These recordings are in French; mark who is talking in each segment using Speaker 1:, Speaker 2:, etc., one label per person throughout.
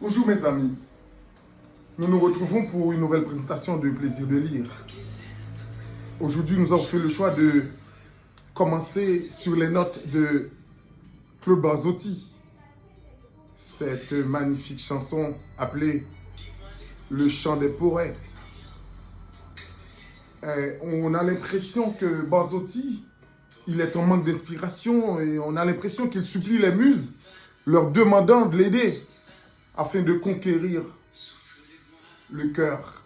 Speaker 1: Bonjour mes amis, nous nous retrouvons pour une nouvelle présentation de Plaisir de lire. Aujourd'hui, nous avons fait le choix de commencer sur les notes de Claude Barzotti. Cette magnifique chanson appelée Le chant des poètes. On a l'impression que Barzotti, il est en manque d'inspiration et on a l'impression qu'il supplie les muses, leur demandant de l'aider afin de conquérir le cœur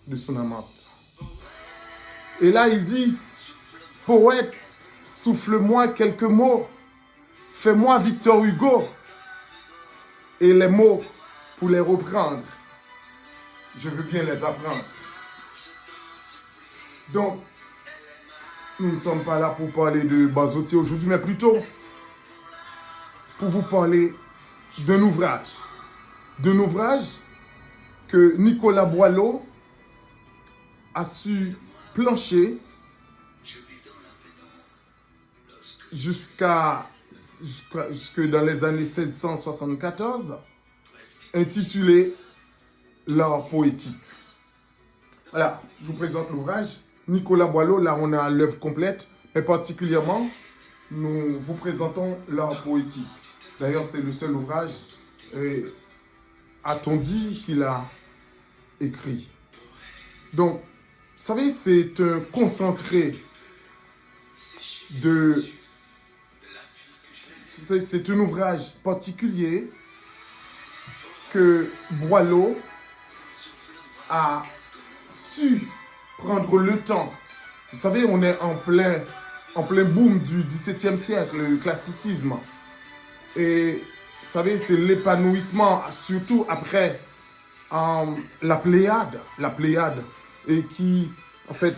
Speaker 1: de son amante. Et là, il dit, poète, souffle-moi quelques mots, fais-moi Victor Hugo. Et les mots, pour les reprendre, je veux bien les apprendre. Donc, nous ne sommes pas là pour parler de Barzotti aujourd'hui, mais plutôt pour vous parler d'un ouvrage. D'un ouvrage que Nicolas Boileau a su plancher jusque dans les années 1674, intitulé L'art poétique. Voilà, je vous présente l'ouvrage. Nicolas Boileau, là on a l'œuvre complète, mais particulièrement, nous vous présentons l'art poétique. D'ailleurs, c'est le seul ouvrage, a-t-on dit, qu'il a écrit. Donc, vous savez, c'est un concentré de... C'est un ouvrage particulier que Boileau a su prendre le temps. Vous savez, on est en plein boom du XVIIe siècle, le classicisme. Et vous savez, c'est l'épanouissement, surtout après la Pléiade, et qui, en fait,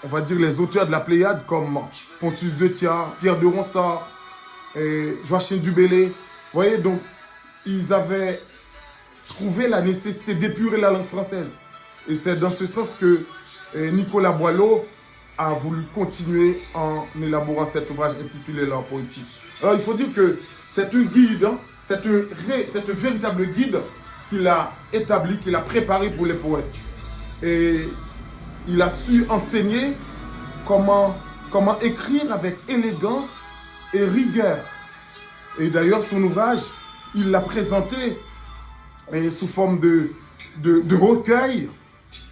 Speaker 1: on va dire les auteurs de la Pléiade, comme Pontus de Thiard, Pierre de Ronsard, et Joachim du Bellay, vous voyez, donc, ils avaient trouvé la nécessité d'épurer la langue française. Et c'est dans ce sens que Nicolas Boileau a voulu continuer en élaborant cet ouvrage intitulé L'art poétique. Alors, il faut dire que c'est un guide, hein, c'est un véritable guide qu'il a établi, qu'il a préparé pour les poètes. Et il a su enseigner comment écrire avec élégance et rigueur. Et d'ailleurs, son ouvrage, il l'a présenté sous forme de recueil,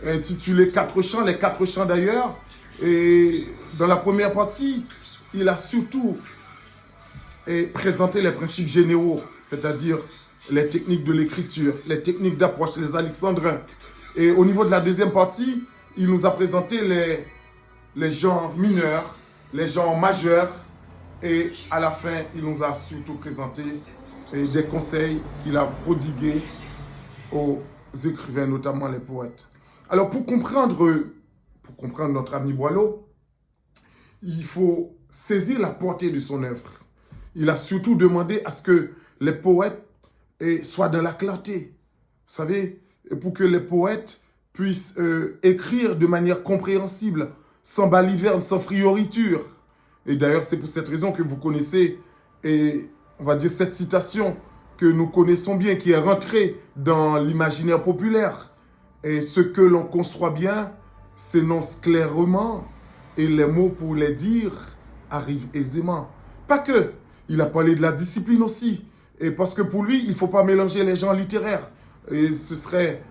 Speaker 1: intitulé Quatre chants, les quatre chants d'ailleurs. Et dans la première partie, il a surtout présenté les principes généraux, c'est-à-dire les techniques de l'écriture, les techniques d'approche, les alexandrins. Et au niveau de la deuxième partie, il nous a présenté les genres mineurs, les genres majeurs. Et à la fin, il nous a surtout présenté des conseils qu'il a prodigués aux écrivains, notamment les poètes. Alors, pour comprendre notre ami Boileau, il faut saisir la portée de son œuvre. Il a surtout demandé à ce que les poètes soient dans la clarté. Vous savez, pour que les poètes puissent écrire de manière compréhensible, sans baliverne, sans frioriture. Et d'ailleurs, c'est pour cette raison que vous connaissez, on va dire, cette citation que nous connaissons bien, qui est rentrée dans l'imaginaire populaire. Et ce que l'on conçoit bien s'énonce clairement, et les mots pour les dire arrivent aisément. Pas que, il a parlé de la discipline aussi. Et parce que pour lui, il ne faut pas mélanger les genres littéraires. Et ce serait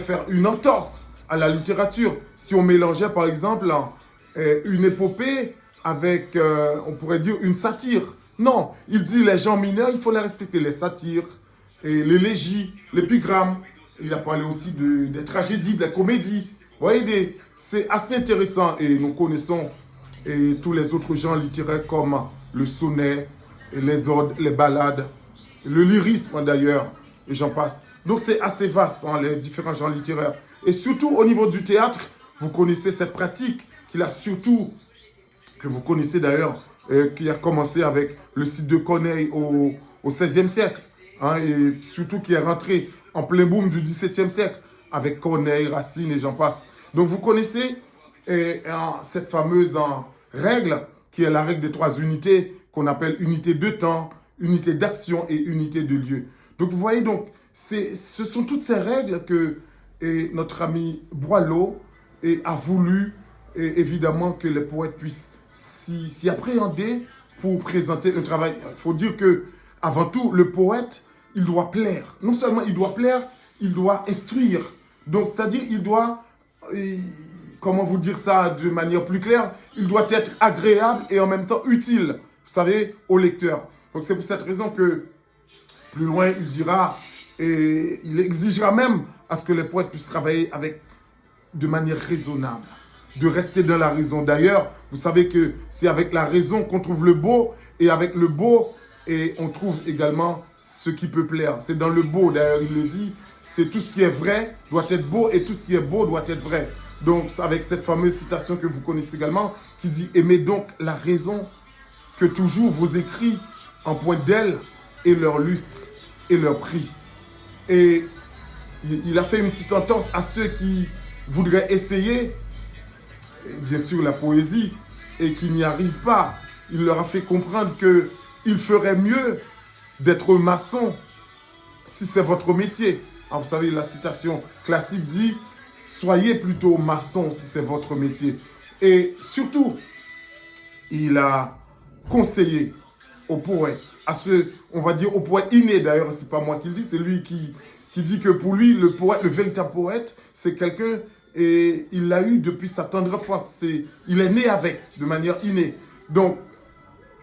Speaker 1: faire une entorse à la littérature. Si on mélangeait, par exemple, une épopée avec, on pourrait dire, une satire. Non, il dit les genres mineurs, il faut les respecter. Les satires, et l'élégie, l'épigramme. Il a parlé aussi des tragédies, des comédies. Vous voyez, c'est assez intéressant. Et nous connaissons tous les autres genres littéraires comme le sonnet, les odes, les ballades, le lyrisme d'ailleurs, et j'en passe. Donc c'est assez vaste, hein, les différents genres littéraires. Et surtout au niveau du théâtre, vous connaissez cette pratique que vous connaissez d'ailleurs, qui a commencé avec le site de Corneille au XVIe siècle, hein, et surtout qui est rentré en plein boom du XVIIe siècle, avec Corneille, Racine et j'en passe. Donc vous connaissez cette fameuse règle, qui est la règle des trois unités, qu'on appelle unité de temps, unité d'action et unité de lieu. Donc vous voyez, donc, ce sont toutes ces règles que notre ami Boileau a voulu, évidemment, que les poètes puissent s'y appréhender pour présenter un travail. Il faut dire que, avant tout, le poète, il doit plaire. Non seulement il doit plaire, il doit instruire. Donc, c'est-à-dire, il doit, comment vous dire ça de manière plus claire, il doit être agréable et en même temps utile, vous savez, au lecteur. Donc, c'est pour cette raison que, plus loin, il dira, et il exigera même à ce que les poètes puissent travailler de manière raisonnable, de rester dans la raison. D'ailleurs, vous savez que c'est avec la raison qu'on trouve le beau, et avec le beau, et on trouve également ce qui peut plaire. C'est dans le beau, d'ailleurs, il le dit, c'est tout ce qui est vrai doit être beau, et tout ce qui est beau doit être vrai. Donc, avec cette fameuse citation que vous connaissez également, qui dit « Aimez donc la raison, que toujours vos écrits en point d'elle et leur lustre et leur prix. » Et il a fait une petite entorse à ceux qui voudraient essayer, bien sûr, la poésie, et qui n'y arrivent pas. Il leur a fait comprendre qu'il ferait mieux d'être maçon si c'est votre métier. Alors, vous savez, la citation classique dit « Soyez plutôt maçon si c'est votre métier ». Et surtout, il a conseillé aux poètes, à ceux, on va dire aux poètes innés d'ailleurs, c'est pas moi qui le dis, c'est lui qui dit que pour lui, le poète, le véritable poète, c'est quelqu'un, et il l'a eu depuis sa tendre enfance, il est né avec, de manière innée. Donc,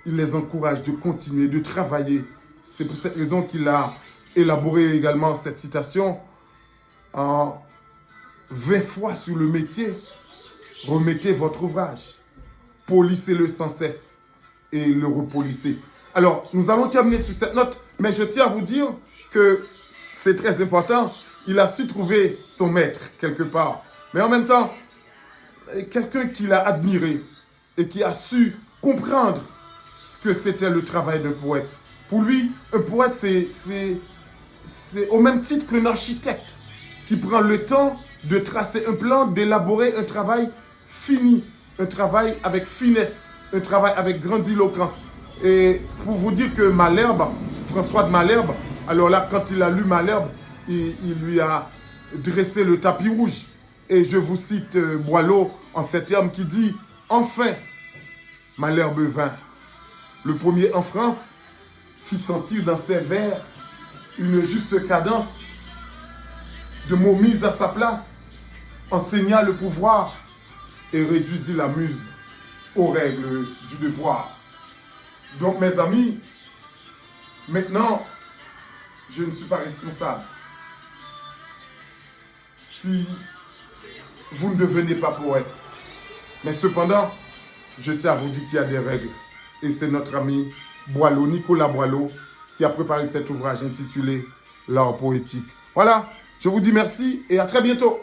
Speaker 1: il les encourage de continuer, de travailler. C'est pour cette raison qu'il a élaboré également cette citation en 20 fois sur le métier. Remettez votre ouvrage, polissez-le sans cesse et le repolissez. Alors, nous allons terminer sur cette note, mais je tiens à vous dire que c'est très important. Il a su trouver son maître quelque part, mais en même temps, quelqu'un qui l'a admiré et qui a su comprendre ce que c'était le travail d'un poète. Pour lui, un poète, c'est au même titre qu'un architecte qui prend le temps de tracer un plan, d'élaborer un travail fini, un travail avec finesse, un travail avec grandiloquence. Et pour vous dire que Malherbe, François de Malherbe, alors là, quand il a lu Malherbe, il lui a dressé le tapis rouge. Et je vous cite Boileau en ces termes qui dit « Enfin, Malherbe vint. Le premier en France fit sentir dans ses vers une juste cadence, de mots mis à sa place, enseigna le pouvoir et réduisit la muse aux règles du devoir. » Donc mes amis, maintenant, je ne suis pas responsable. Si vous ne devenez pas poète. Mais cependant, je tiens à vous dire qu'il y a des règles. Et c'est notre ami Boileau, Nicolas Boileau, qui a préparé cet ouvrage intitulé L'art poétique. Voilà, je vous dis merci et à très bientôt.